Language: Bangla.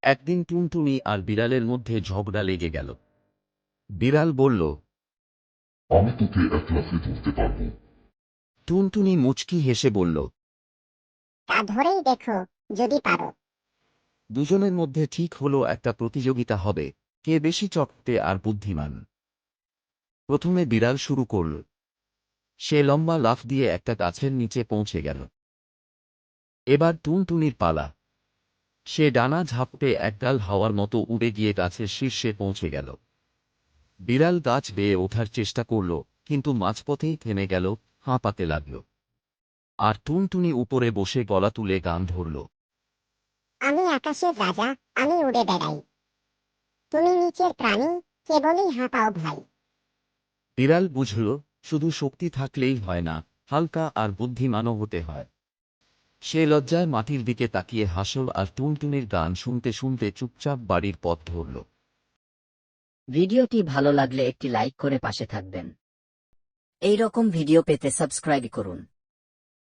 একদিন টুনটুনি আর বিড়ালের মধ্যে ঝগড়া লেগে গেল। বিড়াল বলল, আমি তোকে এক লাফে ধরতে পারবো। টুনটুনি মুচকি হেসে বলল, তা ধরেই দেখো, যদি পারো। দুজনের মধ্যে ঠিক হলো একটা প্রতিযোগিতা হবে, কে বেশি চটতে আর বুদ্ধিমান। প্রথমে বিড়াল শুরু করল। সে লম্বা লাফ দিয়ে একটা গাছের নিচে পৌঁছে গেল। এবার টুনটুনির পালা। সে ডানা ঝাপটে একডাল হাওয়ার মতো উড়ে গিয়ে গাছের শীর্ষে পৌঁছে গেল। বিড়াল গাছ বেয়ে ওঠার চেষ্টা করল, কিন্তু মাঝপথেই থেমে গেল, হাঁপাতে লাগল। আর টুনটুনি উপরে বসে গলা তুলে গান ধরল। আমি আকাশের রাজা, আমি উড়ে বেড়াই। তুমি নিচের প্রাণী, কেবলই হাঁপাও ভাই। বিড়াল বুঝল, শুধু শক্তি থাকলেই হয় না, হালকা আর বুদ্ধিমানও হতে হয়। সে লজ্জায় মাটির দিকে তাকিয়ে হাসল আর টুনটুনির গান শুনতে শুনতে চুপচাপ বাড়ির পথ ধরল। ভিডিওটি ভালো লাগলে একটি লাইক করে পাশে থাকবেন। এই রকম ভিডিও পেতে সাবস্ক্রাইব করুন।